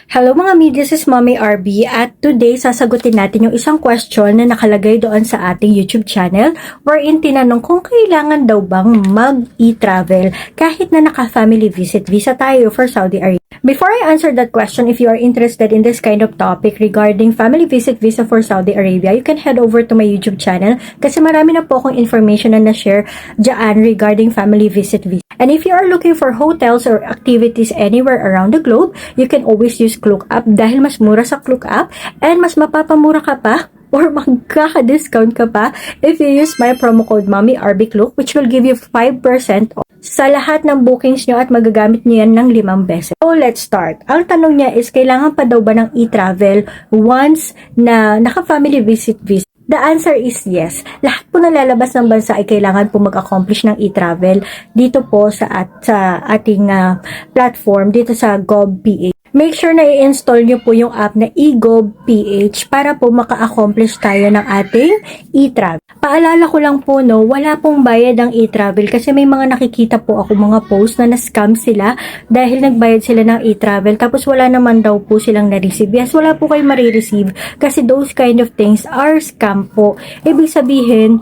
Hello mga mi, this is Mommy RB at today sasagutin natin yung isang question na nakalagay doon sa ating YouTube channel wherein tinanong kung kailangan daw bang mag-e-travel kahit na naka-family visit visa tayo for Saudi Arabia. Before I answer that question, if you are interested in this kind of topic regarding family visit visa for Saudi Arabia, you can head over to my YouTube channel kasi marami na po akong information na na-share dyan regarding family visit visa. And if you are looking for hotels or activities anywhere around the globe, you can always use Klook app dahil mas mura sa Klook app and mas mapapamura ka pa or magkaka-discount ka pa if you use my promo code MommyRBKlook, which will give you 5% off sa lahat ng bookings nyo at magagamit nyo yan ng 5 beses. So, let's start. Ang tanong niya is, kailangan pa daw ba ng e-travel once na naka-family visit visa? The answer is yes. Lahat po na lalabas ng bansa ay kailangan po mag-accomplish ng e-travel dito po sa ating platform, dito sa GovPH. Make sure na i-install nyo po yung app na eGovPH para po maka-accomplish tayo ng ating e-travel. Paalala ko lang po, no, wala pong bayad ang e-travel kasi may mga nakikita po ako mga post na na-scam sila dahil nagbayad sila ng e-travel tapos wala naman daw po silang na-receive. Yes, wala po kayo marireceive kasi those kind of things are scam po. Ibig sabihin,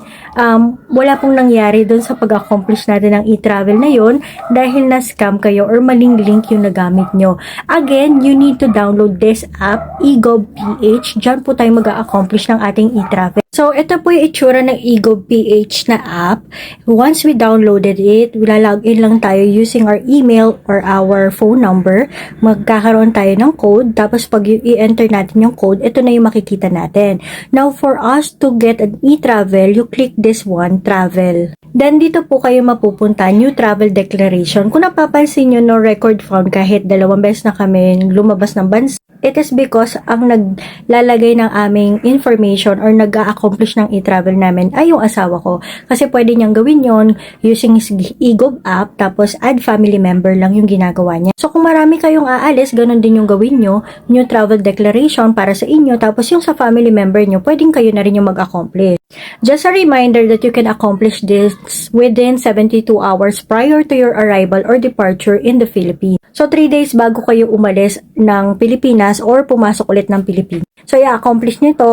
wala pong nangyari doon sa pag-accomplish natin ng e-travel na yon dahil na-scam kayo or maling link yung nagamit nyo. Again, you need to download this app, eGovPH. Diyan po tayo mag-accomplish ng ating e-travel. So, ito po yung itsura ng eGovPH na app. Once we downloaded it, lalagin lang tayo using our email or our phone number. Magkakaroon tayo ng code. Tapos, pag i-enter natin yung code, ito na yung makikita natin. Now, for us to get an e-travel, you click this one, travel. Then, dito po kayo mapupunta, new travel declaration. Kung napapansin nyo, no record found kahit 2 beses na kami lumabas ng bansa. It is because ang naglalagay ng aming information or nag-a-accomplish ng e-travel namin ay yung asawa ko. Kasi pwede niyang gawin yon using his eGov app, tapos add family member lang yung ginagawa niya. So kung marami kayong aalis, ganun din yung gawin nyo, new travel declaration para sa inyo, tapos yung sa family member nyo, pwedeng kayo na rin yung mag-accomplish. Just a reminder that you can accomplish this within 72 hours prior to your arrival or departure in the Philippines. So 3 days bago kayo umalis ng Pilipinas or pumasok ulit ng Pilipinas. So i-accomplish nyo ito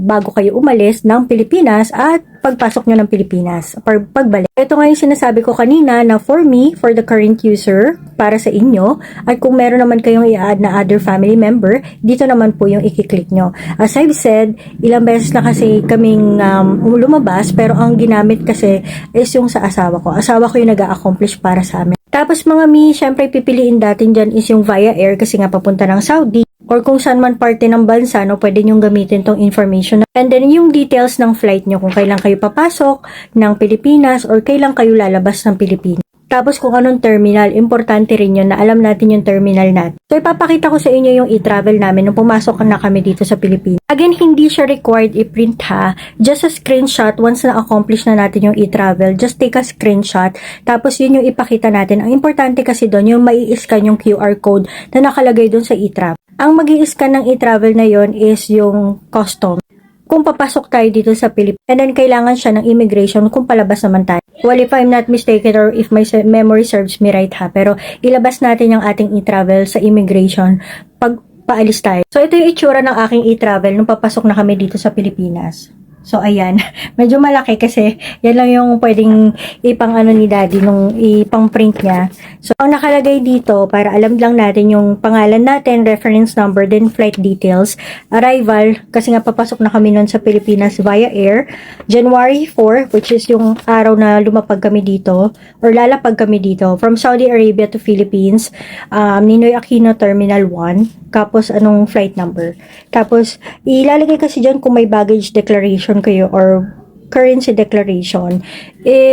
bago kayo umalis ng Pilipinas at pagpasok nyo ng Pilipinas, pagbalik. Ito nga yung sinasabi ko kanina na for me, for the current user, para sa inyo, at kung meron naman kayong i-add na other family member, dito naman po yung i-click nyo. As I've said, ilang beses na kasi kaming lumabas, pero ang ginamit kasi is yung sa asawa ko. Asawa ko yung nag-a-accomplish para sa amin. Tapos mga mi, syempre pipiliin natin dyan is yung via air kasi nga papunta ng Saudi or kung saan man parte ng bansa, no, pwede nyong gamitin tong information. And then yung details ng flight nyo, kung kailan kayo papasok ng Pilipinas or kailan kayo lalabas ng Pilipinas. Tapos kung anong terminal, importante rin yun na alam natin yung terminal natin. So ipapakita ko sa inyo yung e-travel namin nung pumasok na kami dito sa Pilipinas. Again, hindi siya required i-print ha. Just a screenshot once na-accomplish na natin yung e-travel. Just take a screenshot. Tapos yun yung ipakita natin. Ang importante kasi doon, yung mai-scan yung QR code na nakalagay doon sa e-travel. Ang mag-i-scan ng e-travel na yon is yung custom. Kung papasok tayo dito sa Pilipinas, and then kailangan siya ng immigration kung palabas naman tayo. Well, if I'm not mistaken or if my memory serves me right ha, pero ilabas natin yung ating e-travel sa immigration pag paalis tayo. So, ito yung itsura ng aking e-travel nung papasok na kami dito sa Pilipinas. So, ayan. Medyo malaki kasi yan lang yung pwedeng ipang ano ni daddy nung ipang print niya. So, ang nakalagay dito para alam lang natin yung pangalan natin, reference number, then flight details. Arrival, kasi nga papasok na kami nun sa Pilipinas via air. January 4, which is yung araw na lumapag kami dito or lalapag kami dito from Saudi Arabia to Philippines. Ninoy Aquino Terminal 1. Tapos, anong flight number. Tapos, ilalagay kasi dyan kung may baggage declaration kayo or currency declaration.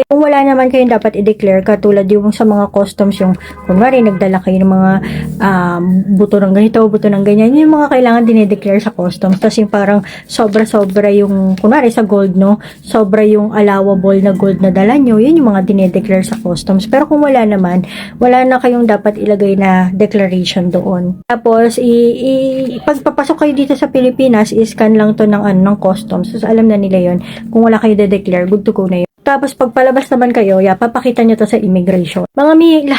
Kung wala naman kayong dapat i-declare, katulad yung sa mga customs, yung kunwari nagdala kayo ng mga buto ng ganito, buto ng ganyan, yung mga kailangan dinideclare sa customs. Tapos yung parang sobra-sobra yung, kunwari sa gold, no? Sobra yung allowable na gold na dala nyo, yun yung mga dinideclare sa customs. Pero kung wala naman, wala na kayong dapat ilagay na declaration doon. Tapos, pagpapasok kayo dito sa Pilipinas, i-scan lang to ng customs. So, alam na nila yun. Kung wala kayo de-declare, good to go na yun. Tapos, pag palabas naman kayo, papakita nyo to sa immigration. Mga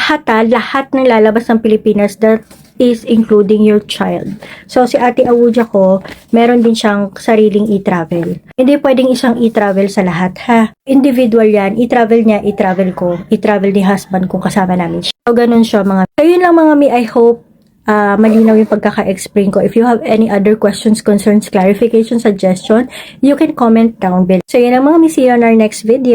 lahat ng lalabas ng Pilipinas that is including your child. So, si Ate Awuja ko, meron din siyang sariling e-travel. Hindi pwedeng isang e-travel sa lahat, ha? Individual yan. E-travel niya, e-travel ko. E-travel ni husband ko, kasama namin siya. So, ganun siya, mga. Ayun lang, mga mi, I hope malinaw yung pagkaka-explain ko. If you have any other questions, concerns, clarification, suggestion, you can comment down below. So, yun ang mga mi. See you on our next video.